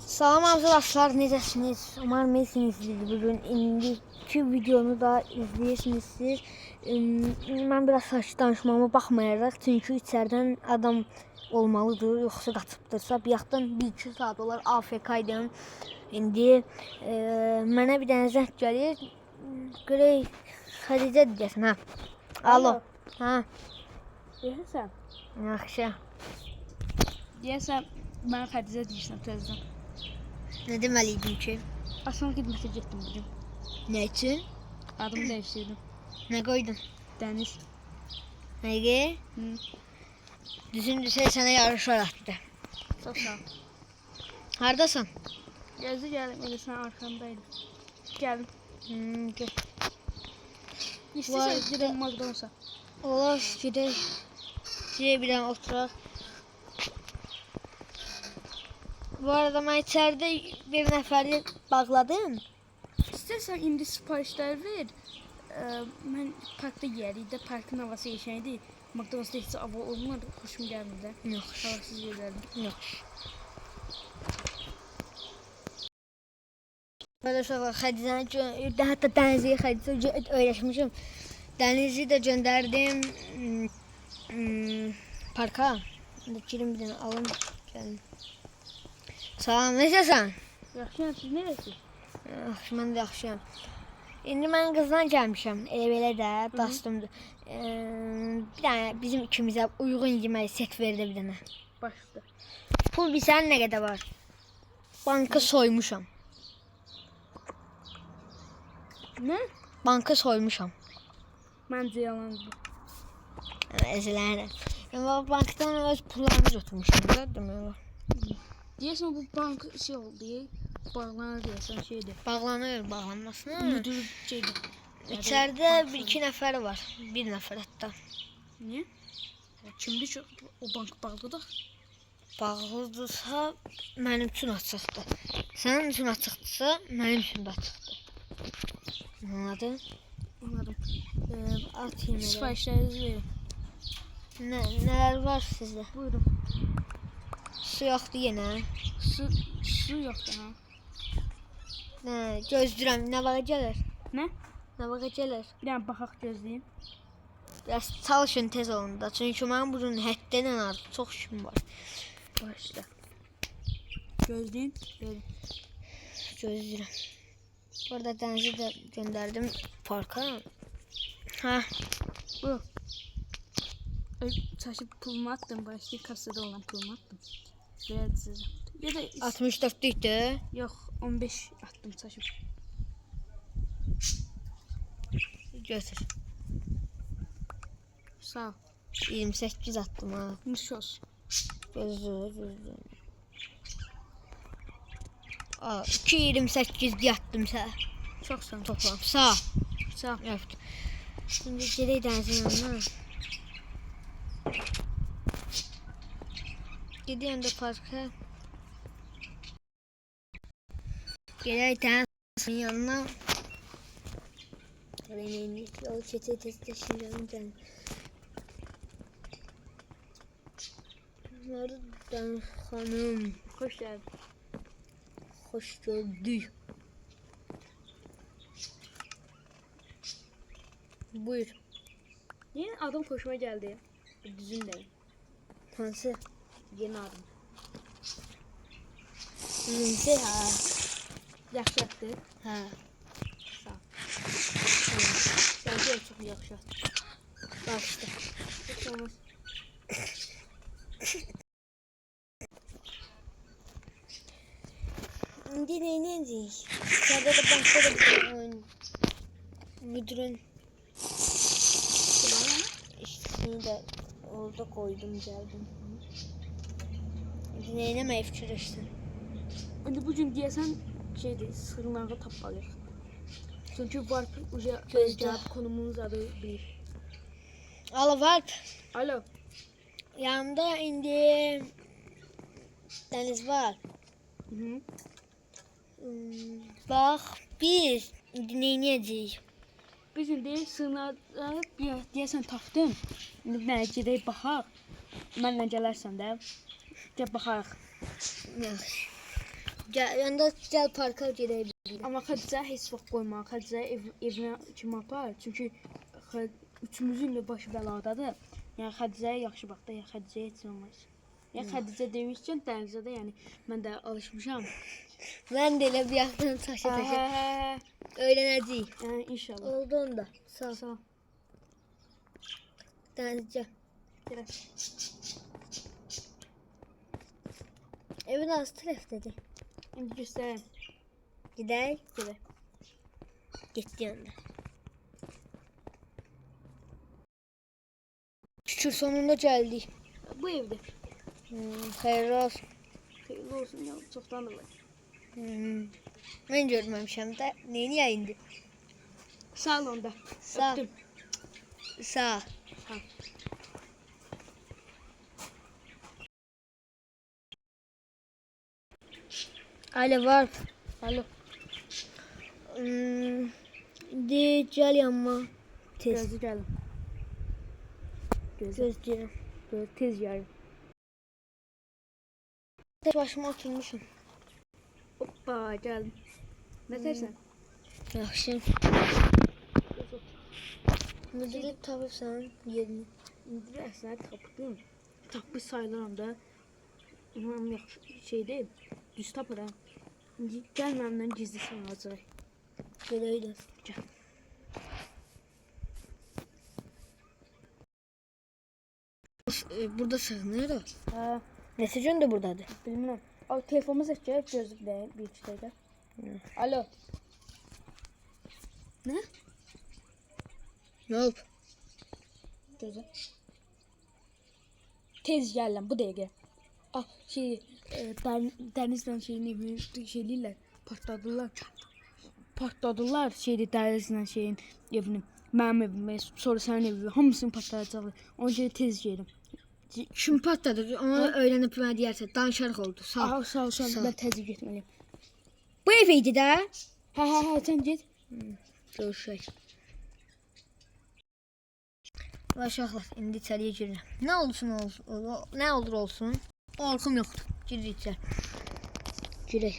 Salam arkadaşlar, necəsiniz? Umarım iyisinizdir. Bugün indiki videonu da izləyirsiniz siz. Mən biraz saçı danışmama baxmayaraq, çünki içərdən adam olmalıdır, yoxsa qaçıbdırsa. Bir yaxdan 1-2 saat olar AFK idim. İndi mənə bir dənə zəng gəlir. Görək, Xədicə deyəsən, hə. Alo. Hə. Deyəsən? Yaxşı. Deyəsən, mən Xədicə deyirsən təzədən. Nə deməliydim ki? Aslan xidmətə getdim bugün. Nə üçün? Adımı dəyişdirdim. Nə qoydun? Dəniz. Nəyə? Düzün sənə yarışlar atdı. Çox sağ ol. Hardasan? Gözü gəldim, elə sən arxamdaydım. Gəldim. Gel. İstəsən gedəm McDonald's-a. Olar, gedək. Gedək bir dənə oturaq. Bu arada mən içəridə bir nəfəri bağladım. İstərsən indi sifarişlər ver. Mən parkda yeyərik də, parkın havası yaşaydı. McDonald's-da heç hava olmur, xoşum gəlmir də. Yox. Havasız yerlərdir. Yox. Arkadaşlar, Xədicəni, hətta Dənizliyə Xədicə öyrəşmişim. Dənizli də göndərdim parka. Girin bir dənə alın, gəlin. Salam, necəsən? Yaxşıyam, siz nerəsiz? Yaxşı, mən də yaxşıyam. İndi mən qızla gəlmişəm, elə belə də, dostumdur. Bir dənə bizim ikimizə uyğun yemək set verdi bir dənə. Başda. Pul bilsən nə qədər var? Banka soymuşam. Nə? Banka soymuşam. Məncə yalandır. Əzələnə. Bankdan öz pullarımı götürmüşəm, demək olar. Deyəsən bu bank şey oldu, bağlanır deyəsən şeydir. Bağlanır, bağlanmasına. Müdür şeydir. İçəridə 1-2 nəfər var. 1 nəfər hətta. Niyə? Kimdir ki o bank bağlıdır? Bağlıdırsa mənim üçün açıqdır. Sənin üçün açıqdırsa mənim üçün də açıqdır. Anladın? Anladım. At yemələri. Sifarişlərinizi verin. Nələr var sizdə? Buyurun. Su yoxdur yenə. Su yoxdur ha. Gözləyirəm. Nə vaxt gəlir? Nə? Nə vaxt gəlir? Bir dənə baxaq gözləyin. Biraz çalışın tez olun da. Çünki mənim bugün həddən artıq çox işim var. Başla. Gözləyin. Verin. Gözləyirəm. Burada dənizi də göndərdim parka. Hə. Bu. Çaşıb pulumu attım. Başka kasada olan pulumu attım. Verdi size. Ya da 64'lükdür. yok 15 attım çaşıb. Götür. Sağ ol. 28 attım ha. Nuş olsun. Gözlü. 2.28 attım sənə. Çok sağ ol. Toplam. Sağ. Sağ ol. Evet. Şimdi gedək dənizin yanına. Gedəyəm də parka. Gedək dənizin yanına. Reneyini yol keçə şimdi gəlin. Nereden hanım? Hoş geldin. Hoş gördük. Buyur. Yeni adım hoşuma geldi. Düzün de. Hansı? Yeni adım. Linse ha. Yaxşı yaptı. Ha. Sağ ol. Bence çok yaxşı yaptı. Bak işte. Hiç olmaz. İndi neynəyəcəyik? İçəridə də bankda da bir oyun. Müdürün işçisini də orada koydum, gəldim. İndi neynəməyi fikirləşdin? İndi bugün deyəsən şeydir, sığınağı tapmalıyıq. Çünkü Warp uca Gözdə. konumumuz adı bilir. Alo Varp. Alo. Yanımda indi Dəniz var. Hı. Bax, biz indi neynəyəcəyik? Biz indi sığınağı deyəsən tapdım. İndi bir dənə gedək baxaq. Mənlə gələrsən də. Gəl baxarıq. Yaxşı. Gəl parka gedək. Amma Xədicə heç vaxt qoyma. Xədicə evinə kimi apar. Çünki üçümüzün də başı bəladadır. Yəni Xədicəyə yaxşı bax da, ya Xədicəyə heç olmaz. Ya Xədicə demişkən dənizə də, yəni mən də alışmışam. Mən də elə bir yaxdan taşa. Öyrənəcəyik. İnşallah. Oldu onda. Sağ ol. Sağ ol. Dənizcə. Gəl. Evin az tərəfdədir. İndi göstərəm. Gedək. Gedək. Getdi onda. Şükür sonunda gəldik. Bu evdə. Xeyirli olsun. Xeyirli olsun ya, çoxdandır var. Mən görməmişəm də. Neyə indi? Sağ ol onda. Sağ. Öptüm. Sağ. Sağ. Alo var. Alo. De gəl yanıma. Tez. Gözü gəlin. Gözləyirəm. Tez gəlin. Tek başıma oturmuşum. Hoppa gəldim. Nə tərsən? Yaxşı. Müdürlük tapırsan yerini. İndi əslində tapdım. Tapmış sayılıram da. Umarım yaxşı şeydir. Düz tapıram. İndi gəl mənimlə gizli sığınacaq. Gedək də. Gəl. Burada sığınırıq. Hə, Neçə gündür buradadır? bilmirəm. Al telefonumu seçək, gözlüklə bir iki dəqiqə. Alo. Nə? Nə olub? Gözlə. Tez gələm bu dəqiqə. Ah, Dənizlə şeyin evini şey eləyirlər, partladılar şeydi Dənizlə şeyin evini. Mənim evimi, sonra sənin evini, hamısını partladacaqlar. Ona görə tez gedim. Kim patladı? Onu öyrənib mənə deyərsən. Danışarıq oldu. Sağ ol. Sağ ol, mən tez getməliyəm. Bu ev idi də. Hə, sən get. Görüşək. Və uşaqlar, indi içəriyə girirəm. Nə olsun, nə olur olsun. Qorxum yoxdur. Giririk içəri. Girək.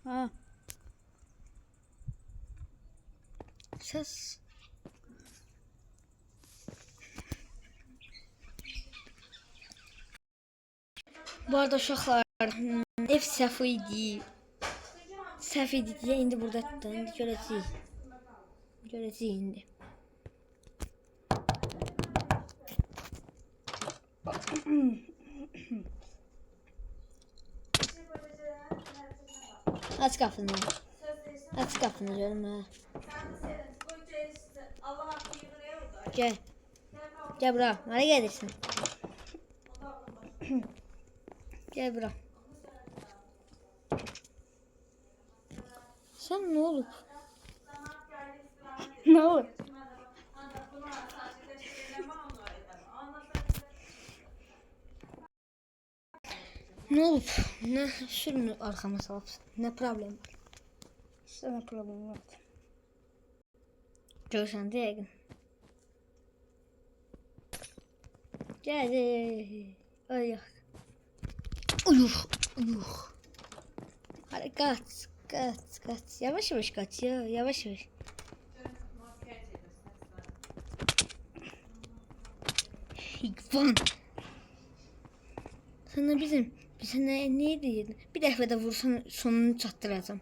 Ha. Səs. Bu arada uşaqlar, ev səhv idi. Səhv idi deyə indi buradadır. İndi görəcəyik. Görəcəyik indi. Aç qapını. Aç qapını görüm ha. Gəl. Gəl bura. Nereye gelirsin? Gel bura. Sen ne olup? Nə olur? Ne olup? Ne sürünü arkama salıpsın? Ne problem var? Sana problem var. Görsən deyəqin. Gel. Ay. Uyuh. Uyuh. Hadi kaç. Kaç. Yavaş yavaş kaç ya. Yavaş yavaş. Hikvan. Sana bize ne deyirdin? Bir dəfə də vursan sonunu çatdıracağım.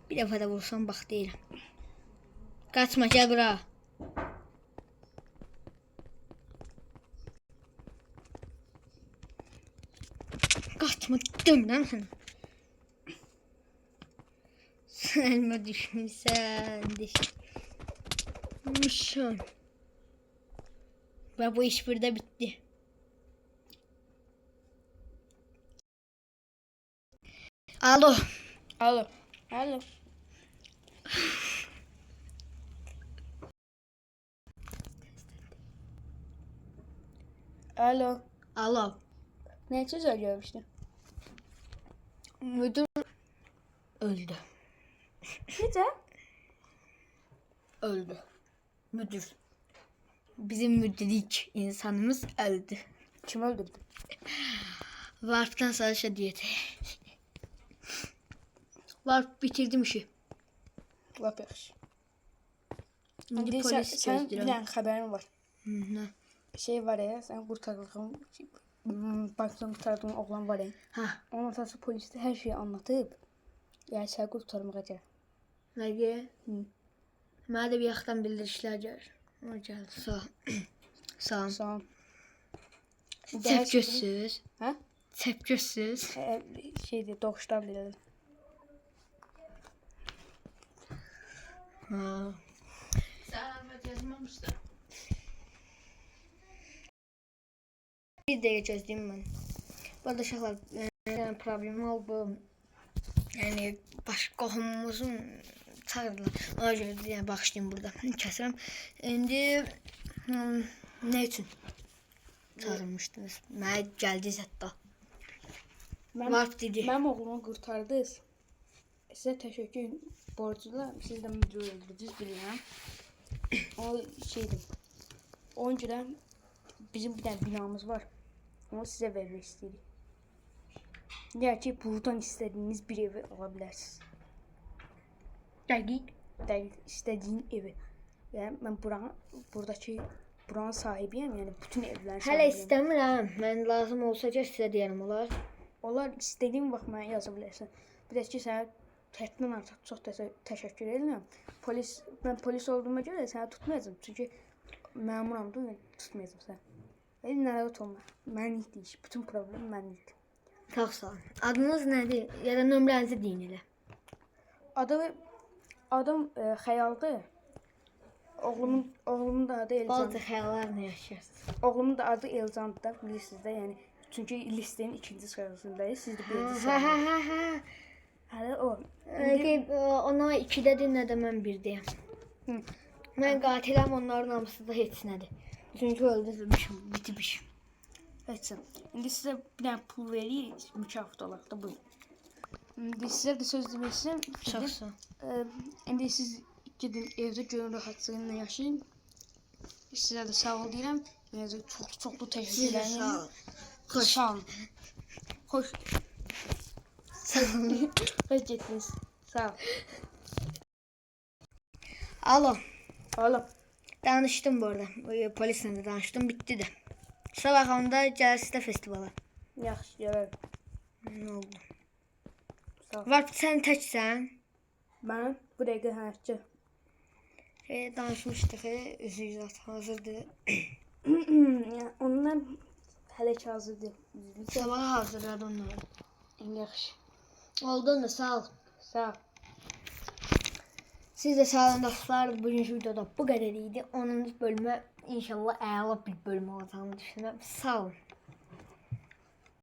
Bir dəfə də vursan bax deyirəm. Kaçma gel bura. Kaçma demirəm sənə. Sen elime düşmüşsən. Düşmüşsən. Ve bu iş burada bitti. Alo. Alo. Alo. Alo. Alo. Ne söz görmüştün? Müdür öldü. Necə? Öldü. Müdür. Bizim müdürlük insanımız öldü. Kim öldürdü? Varp'tan sadece diyeti. Varp bitirdim işi. Lap yaxşı. İndi İndi polis sən bir gözləyirəm. dənə xəbərin var. Nə? Şey var ya, sən qurtardığın, bankdan qurtardığın oğlan var ya. Ha, Onun atası polisdə hər şeyi anlatıb. Yəni səni qurtarmağa gəlir. nəyə? Hı. Mənə də bir yaxdan bildirişlər gəlir. O gəldi. Sağ ol. Sağ ol. Sağ ol. Çəpgözsüz. Hə? Çəpgözsüz. Şeydir, doğuşdan belədir. Ha. Selamet yazmamışlar. Bir dəqiqə gözləyim mən. Bu arada uşaqlar, yəni problem oldu. Yəni baş qohumumuzun çağırdılar. Ona görə də yəni bağışlayın burada. Kəsirəm. İndi nə üçün çağırmışdınız? Mənə gəldiniz hətta. Varp dedi. Mənim oğlumu qurtardınız. Sizə təşəkkür borcluyam. Siz də müdür öldürdünüz, bilirəm. O şeydir. Onun görə bizim bir dənə binamız var. Onu sizə vermək istəyirik. Yəni ki, buradan istədiyiniz bir evi ala bilərsiniz. Dəqiq. Dəqiq istədiyin evi. Yəni mən buranın sahibiyəm, yəni bütün evlərin Hələ sahibiyəm. istəmirəm. Mən lazım olsa ki, sizə deyərəm olar. Onlar istədiyin vaxt mənə yaza bilərsən. Bir də ki, sənə həddindən artıq çox təşəkkür edirəm. Mən polis olduğuma görə səni tutmayacağam. Çünki məmuram da, tutmayacağam səni. Narahat olma. Mənlikdir iş. Bütün problem mənlikdir. Çox sağ olun. Adınız nədir? Ya da nömrənizi deyin elə. Adım Xəyaldır. Oğlumun da adı Elcan. Bazı xəyallarla yaşayırsınız. Oğlumun da adı Elcandır da, bilirsiniz də, yəni çünki listenin ikinci sırasındayız. Siz də birinci Hə, hə, sırada. hə, hə. Hələ o. Ona 2-dədir, nə də mən 1-deyəm. Hı. Mən qatiləm, onların hamısı da heç nədir. Çünki öldürmüşüm, bitmişim. Heç. İndi sizə bir dənə pul veririk, mükafat olaraq da buyurun. İndi sizə də söz demək istəyirəm. Çox sağ ol. İndi siz gidin evdə görün rahatçılığıyla yaşayın. Sizə də sağ ol deyirəm. Yəni çoxlu təşəkkür Sizə edirəm. sağ olun. Sağ olun. Xoş. Sağ olun. Xoş getdiniz. Sağ ol. Alo. Oğlum. Danışdım bu arada. Polislə də danışdım, bitdi də. Sabah onda gəlirsiz də festivala. Yaxşı, gələrəm. Nə oldu? Sağ ol. Varp, sən təksən? Mən bu dəqiqə hərçə. Danışmışdıq, üzr hazırdır. Yəni ondan hələ ki hazırdır. Sabaha hazırladı onları. Yaxşı. Oldu da sağ ol. Sağ ol. Siz də sağ olun dostlar. Bugünkü videoda bu qədər idi. 10-cu bölümə inşallah əla bir bölüm olacağını düşünürəm. Sağ olun.